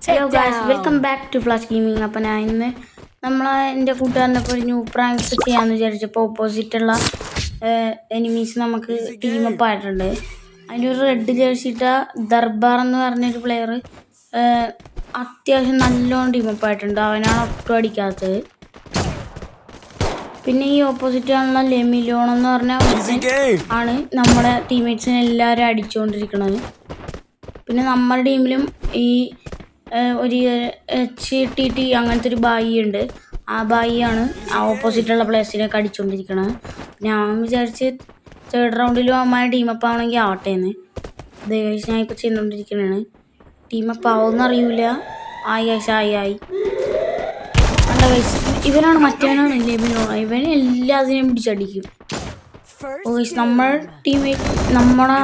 Hello guys, welcome back to flash gaming. അപ്പം ഞാൻ ഇന്ന് എൻ്റെ കൂട്ടുകാരനൊക്കെ ഒരു ന്യൂ പ്രാങ്ക്സ് ചെയ്യാമെന്ന് വിചാരിച്ചപ്പോൾ ഓപ്പോസിറ്റുള്ള എനിമീസ് നമുക്ക് ടീമപ്പ് ആയിട്ടുണ്ട്. അതിലൊരു റെഡ് ജേഴ്സിട്ട ദർബാർ എന്ന് പറഞ്ഞൊരു പ്ലെയർ അത്യാവശ്യം നല്ലോണം ടീമപ്പ് ആയിട്ടുണ്ട്. അവനാണ് ഒട്ടും അടിക്കാത്തത്. പിന്നെ ഈ ഓപ്പോസിറ്റ് ആണുള്ള ലെമിലോൺ എന്ന് പറഞ്ഞ ആണ് നമ്മുടെ ടീംമേറ്റ്സിനെ എല്ലാവരും അടിച്ചുകൊണ്ടിരിക്കുന്നത്. പിന്നെ നമ്മുടെ ടീമിലും ഈ ഒരു HTT അങ്ങനത്തെ ഒരു ബായി ഉണ്ട്. ആ ബായിയാണ് ആ ഓപ്പോസിറ്റുള്ള പ്ലേയേഴ്സിനൊക്കെ അടിച്ചുകൊണ്ടിരിക്കുന്നത്. ഞാൻ വിചാരിച്ച് തേർഡ് റൗണ്ടിലും അമ്മ ടീമപ്പ് ആവണമെങ്കിൽ ആവട്ടെ എന്ന്. ദയവായി ഞാൻ ഇപ്പോൾ ചെയ്തുകൊണ്ടിരിക്കുന്നതാണ്. ടീമപ്പ് ആവുമെന്ന് അറിയില്ല. ആയി കണ്ട വയസ്സ് ഇവനാണ് മറ്റവനാണ് ലെമിനോ. ഇവൻ എല്ലാത്തിനെയും പിടിച്ചടിക്കും. നമ്മുടെ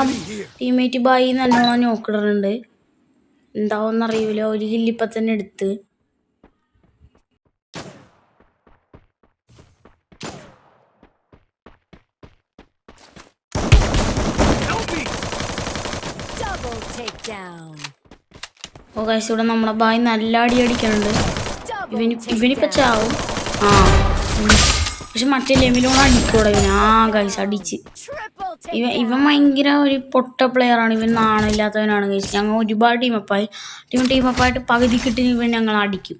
ടീമേറ്റ് ബായി നല്ലോണം നോക്കിടുന്നുണ്ട്. എന്താവോന്ന് അറിയൂല. ഒരു കില്ലിപ്പം തന്നെ എടുത്ത്. ഓ ഗൈസ്, ഇവിടെ നമ്മളെ ബായി നല്ല അടി അടിക്കുന്നുണ്ട്. ഇവനിപ്പോ ചാവും. പക്ഷെ മറ്റേ ലെമിലോണം അടിക്കൂടെ ഇവന്. ഗൈസ് അടിച്ച്. ഇവൻ ഭയങ്കര ഒരു പൊട്ട പ്ലെയറാണ്. ഇവൻ നാണില്ലാത്തവനാണ് ഗൈസ്. ഞങ്ങൾ ഒരുപാട് ടീമപ്പായിട്ട് പകുതി കിട്ടി ഇവൻ ഞങ്ങൾ അടിക്കും.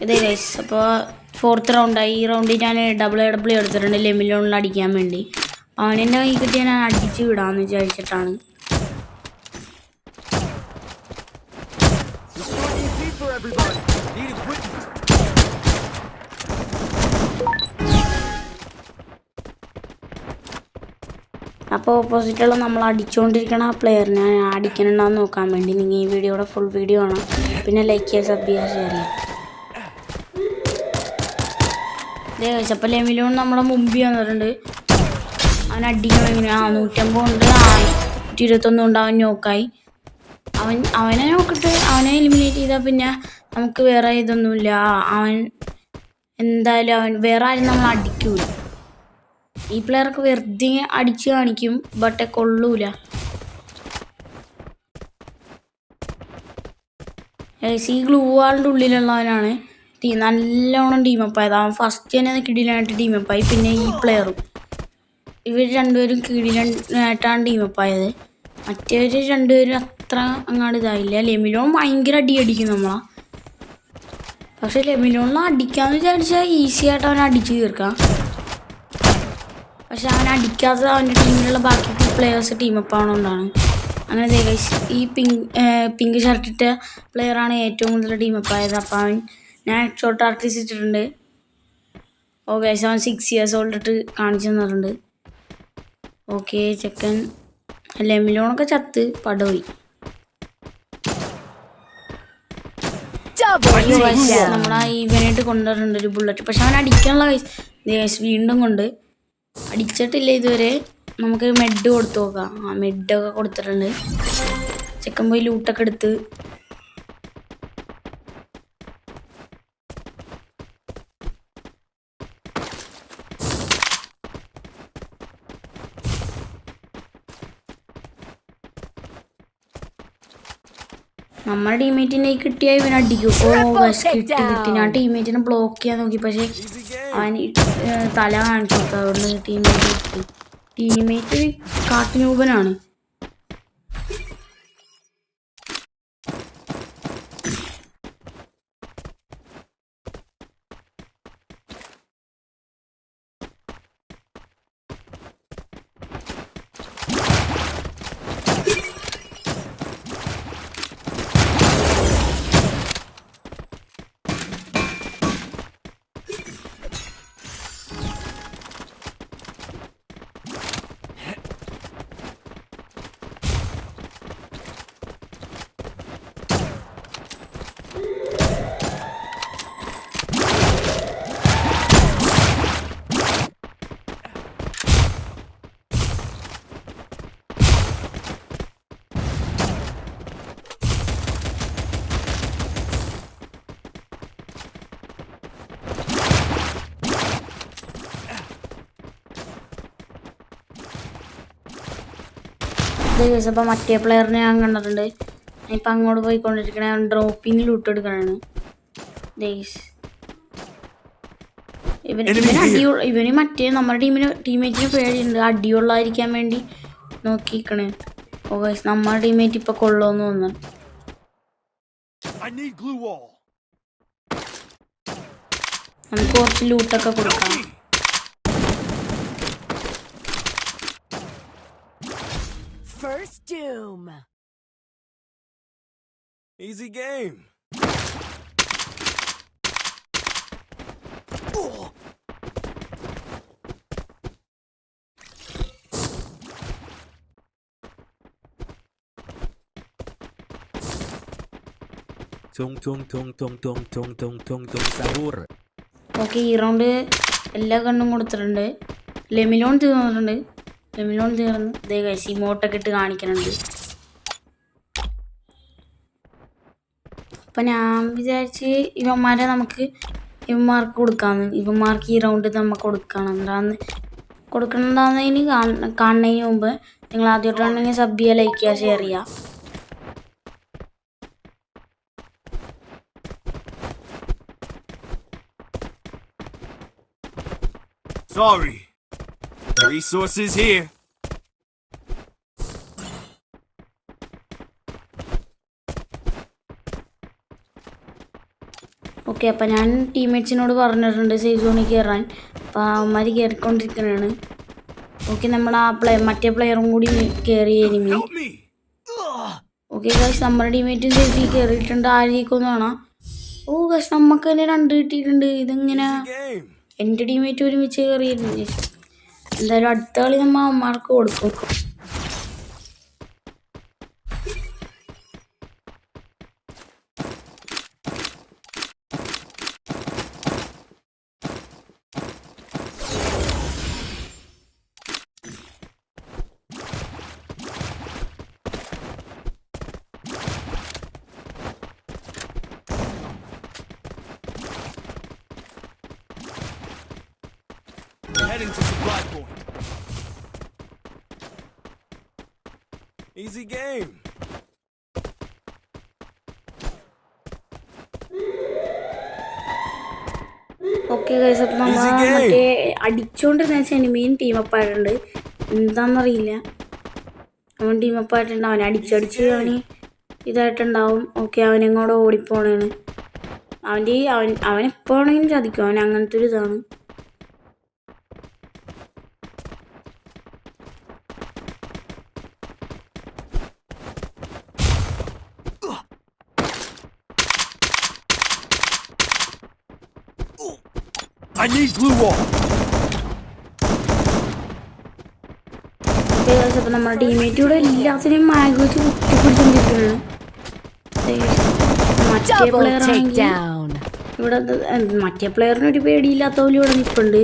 ഇതേ ഗൈസ്, അപ്പോൾ 4th റൗണ്ടായി. ഈ റൗണ്ടിൽ ഞാൻ ഡബിൾ എടുത്തിട്ടുണ്ട് ലെമിലോണിൽ അടിക്കാൻ വേണ്ടി. അവനെൻ്റെ കൈ കിട്ടിയാൽ ഞാൻ അടിച്ച് വിടാമെന്ന് വിചാരിച്ചിട്ടാണ്. അപ്പോൾ ഓപ്പോസിറ്റുള്ള നമ്മൾ അടിച്ചുകൊണ്ടിരിക്കണ ആ പ്ലെയറിനെ അടിക്കണമെന്ന് നോക്കാൻ വേണ്ടി നിങ്ങൾ ഈ വീഡിയോയുടെ ഫുൾ വീഡിയോ കാണാം. പിന്നെ ലൈക്ക് ചെയ്യുക, സബ് ചെയ്യുക, ഷെയർ ചെയ്യുക. ഇതേ കഴിച്ചു. അപ്പോൾ ലെമിലോൺ നമ്മളെ മുമ്പിൽ വന്നിട്ടുണ്ട്. അവൻ അടിക്കണം എങ്ങനെയാ 150 ഉണ്ട്. 121 ഉണ്ട്. അവൻ നോക്കായി. അവനെ നോക്കിയിട്ട് അവനെ എലിമിനേറ്റ് ചെയ്താൽ പിന്നെ നമുക്ക് വേറെ ഇതൊന്നുമില്ല. അവൻ എന്തായാലും വേറെ ആരും നമ്മൾ അടിക്കൂല. ഈ പ്ലെയർക്ക് വെറുതെ അടിച്ച് കാണിക്കും, ബട്ട് കൊള്ളൂല. ഈ ഗ്ലൂ വാളിൻ്റെ ഉള്ളിലുള്ളവനാണ് നല്ലോണം ടീമപ്പായത്. അവൻ ഫസ്റ്റ് തന്നെ കിടിലായിട്ട് ടീമപ്പായി. പിന്നെ ഈ പ്ലെയറും ഇവർ രണ്ടുപേരും കിടിലായിട്ടാണ് ടീമപ്പായത്. മറ്റേവർ രണ്ടുപേരും അത്ര അങ്ങോട്ട് ഇതായില്ല. ലെമിലോൺ ഭയങ്കര അടിക്കും നമ്മളാ. പക്ഷെ ലെമിലോണിൽ അടിക്കാമെന്ന് വിചാരിച്ചാൽ ഈസി ആയിട്ട് അവനെ അടിച്ച് തീർക്കാം. പക്ഷെ അവൻ അടിക്കാത്തത് അവൻ്റെ ടീമിലുള്ള ബാക്കി പ്ലെയേഴ്സ് ടീമപ്പ് ആവണോണ്ടാണ്. അങ്ങനെ ഈ പിങ്ക് ഷർട്ടിട്ട പ്ലെയറാണ് ഏറ്റവും കൂടുതൽ ടീമപ്പ് ആയത്. അപ്പോൾ ഞാൻ ഷോർട്ട് ആർട്ടിസ്റ്റ് ഇട്ടിട്ടുണ്ട്. ഓ ഗൈസ്, അവൻ 6 years old ഇട്ട് കാണിച്ചു തന്നിട്ടുണ്ട്. ഓക്കെ, ചെക്കൻ ലെമിലോണൊക്കെ ചത്ത് പടപോയി. നമ്മളാ ഇവനായിട്ട് കൊണ്ടുവരുന്നുണ്ട് ഒരു ബുള്ളറ്റ്. പക്ഷെ അവൻ അടിക്കാനുള്ള ഗൈസ് വീണ്ടും കൊണ്ട് അടിച്ചിട്ടില്ല ഇതുവരെ. നമുക്ക് മെഡ് കൊടുത്തു നോക്കാം. മെഡൊക്കെ കൊടുത്തിട്ടുണ്ട്. ചെക്കൻ പോയി ലൂട്ടൊക്കെ എടുത്ത് നമ്മുടെ ടീമേറ്റിനെ കിട്ടിയാൽ ഇവൻ അടിക്കും. കിട്ടി. ഞാൻ ടീമേറ്റിനെ ബ്ലോക്ക് ചെയ്യാൻ നോക്കി, പക്ഷേ അവൻ തല കാണിച്ചു കൊടുത്തു. അതുകൊണ്ട് ടീമേറ്റ് കാട്ടുനൂപനാണ്. ഓക്കെ ഗൈസ്, അപ്പോൾ മറ്റേ പ്ലെയറിനെ ഞാൻ കണ്ടിട്ടുണ്ട്. ഇപ്പം അങ്ങോട്ട് പോയിക്കൊണ്ടിരിക്കണേ, ഡ്രോപ്പിങ്ങിൽ ഇട്ടെടുക്കണാണ് ഗൈസ്. ഇവന് മറ്റേ നമ്മുടെ ടീമേറ്റിന് പേടിയുണ്ട്, അടിയുള്ളായിരിക്കാൻ വേണ്ടി നോക്കിക്കണേ. ഓ ഗൈസ്, നമ്മുടെ ടീമേറ്റ് ഇപ്പൊ കൊള്ളുമെന്ന് തോന്നുന്നു. നമുക്ക് കുറച്ച് ലൂട്ടൊക്കെ കൊടുക്കാം. First doom. Easy game. Sahur. Okay, ഈ റൗണ്ട് എല്ലാ കണ്ണും കൊടുത്തിട്ടുണ്ട്. ലെമിലോൺ തീർന്നിട്ടുണ്ട്. ലെമിലോൺ തീർന്ന് ഇതേ ഗൈസ് ഇമോട്ടൊക്കെ ഇട്ട് കാണിക്കുന്നുണ്ട്. അപ്പം ഞാൻ വിചാരിച്ച് ഇവന്മാർക്ക് കൊടുക്കാമെന്ന്. ഇവന്മാർക്ക് ഈ റൗണ്ട് നമുക്ക് കൊടുക്കണമെന്നതിന് കാണുന്നതിന് മുമ്പ് നിങ്ങൾ ആദ്യമായിട്ടാണെങ്കിൽ സബ് ചെയ്യുക, ലൈക്ക് ചെയ്യുക, ഷെയർ ചെയ്യുക. Sorry. Resources here. ഓക്കെ, അപ്പം ഞാൻ ടീംമേറ്റ്സിനോട് പറഞ്ഞിട്ടുണ്ട് സേഫ് സോണിൽ കയറാൻ. അപ്പോൾ അവന്മാർ കയറിക്കൊണ്ടിരിക്കുന്നതാണ്. ഓക്കെ, നമ്മൾ മറ്റേ പ്ലെയറും കൂടി കയറി എനിമി. ഓക്കെ ഗൈസ്, നമ്മുടെ ടീമേറ്റും സേഫ്റ്റി കയറിയിട്ടുണ്ട്. ആരെയൊക്കെ കാണാം. ഓ ഗൈസ്, നമുക്ക് തന്നെ 2 കിട്ടിയിട്ടുണ്ട്. ഇതെങ്ങനെ എൻ്റെ ടീമേറ്റ് ഒരുമിച്ച് കയറിയിരുന്നു. എന്തായാലും അടുത്ത കളി നമ്മൾ അവന്മാർക്ക് കൊടുക്കും. Heading to supply point. Easy game. Okay guys, അപ്പം നമ്മൾ മറ്റേ അടിച്ചുകൊണ്ടിരുന്ന എനിമീൻ ടീമപ്പായിട്ടുണ്ട്. എന്താണെന്നറിയില്ല, അവൻ ടീമപ്പായിട്ടുണ്ട്. അവൻ അടിച്ചടിച്ച് അവന് ഇതായിട്ടുണ്ടാവും. ഓക്കെ, അവനെങ്ങോട്ട് ഓടിപ്പോണേണ്. അവൻ എപ്പോൾ ആണെങ്കിലും ചതിക്കും. അവൻ അങ്ങനത്തെ ഒരു ഇതാണ്. I need glue wall. അപ്പം നമ്മുടെ ടീമേറ്റ് ഇവിടെ എല്ലാത്തിനെയും മാഗ് വെച്ച് കുത്തിപ്പിടിച്ചോണ്ടിരിക്കുകയാണ്. മറ്റേ പ്ലെയർ ആണെങ്കിൽ ഇവിടെ മറ്റേ പ്ലെയറിന് ഒരു പേടിയില്ലാത്ത പോലെ ഇവിടെ നിൽപ്പുണ്ട്.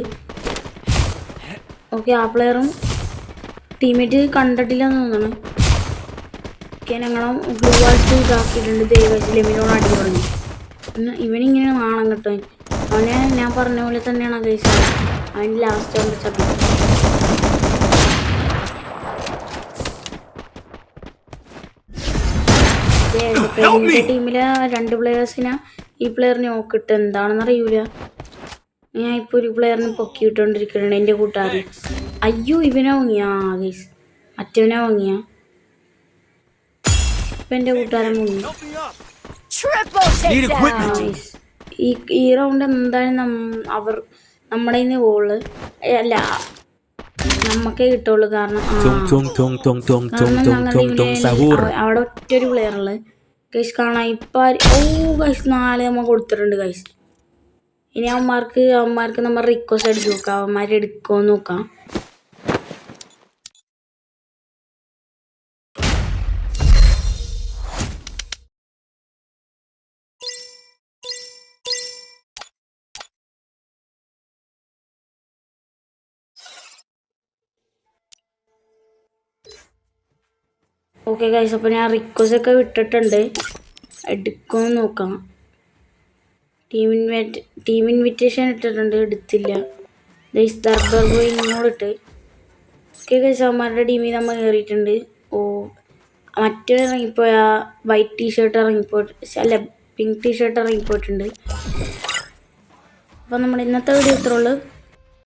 ഓക്കെ, ആ പ്ലെയറും ടീമേറ്റ് കണ്ടിട്ടില്ലെന്ന് തോന്നുന്നു. ഓക്കെ, ഞങ്ങളും ഗ്ലൂ ആയിട്ട് ഇതാക്കിയിട്ടുണ്ട്. ദൈവം ലെമിനോട് അടി തുടങ്ങി. ഇവനിങ്ങനെ നാണം കേട്ടോ. അവനെ ഞാൻ പറഞ്ഞ പോലെ തന്നെയാണ് ഗൈസ്. അവൻ ലാസ്റ്റ് കൊണ്ട് ചതി. ടീമിലെ 2 പ്ലെയേഴ്സിനെ ഈ പ്ലെയറിനെ നോക്കിട്ട് എന്താണെന്ന് അറിയൂല. ഞാൻ ഇപ്പോൾ ഒരു പ്ലെയറിനെ പൊക്കിയിട്ടോണ്ടിരിക്കണേ എൻ്റെ കൂട്ടുകാരൻ. അയ്യോ, ഇവനെ വാങ്ങിയാ ഗൈസ്, മറ്റവനെ വാങ്ങിയ. ഇപ്പം എൻ്റെ കൂട്ടുകാരൻ മുങ്ങി. ഈ റൗണ്ട് എന്തായാലും നമ്മുടെ കയ്യിൽ നിന്ന് ഗോള് അല്ല നമുക്കേ കിട്ടുള്ളൂ. കാരണം അവിടെ ഒറ്റൊരു പ്ലെയറുള്ളു ഗൈസ് കാണാം. ഇപ്പം ഗൈസ് 4 നമ്മൾ കൊടുത്തിട്ടുണ്ട് ഗൈസ്. ഇനി അവന്മാർക്ക് നമ്മൾ റിക്വസ്റ്റ് അടിച്ച് നോക്കാം. അവന്മാർ എടുക്കുമോ നോക്കാം. ഓക്കെ ഗൈസ്, അപ്പോൾ ഞാൻ റിക്വസ്റ്റ് ഒക്കെ വിട്ടിട്ടുണ്ട്. എടുക്കുമെന്ന് നോക്കാം. ടീം ഇൻവിറ്റേഷൻ ഇട്ടിട്ടുണ്ട്, എടുത്തില്ല ഗൈസ്. ദർബർ പോയി ഇങ്ങോട്ട് ഇട്ട്. ഓക്കെ ഗൈസ്, അവന്മാരുടെ ടീമിൽ നമ്മൾ കയറിയിട്ടുണ്ട്. ഓ മറ്റേ ഇറങ്ങിപ്പോയ വൈറ്റ് ടീഷർട്ട് അല്ല പിങ്ക് ടീഷർട്ട് ഇറങ്ങിപ്പോയിട്ടുണ്ട്. അപ്പം നമ്മുടെ ഇന്നത്തെ വീഡിയോ ഇത്രയുള്ളൂ.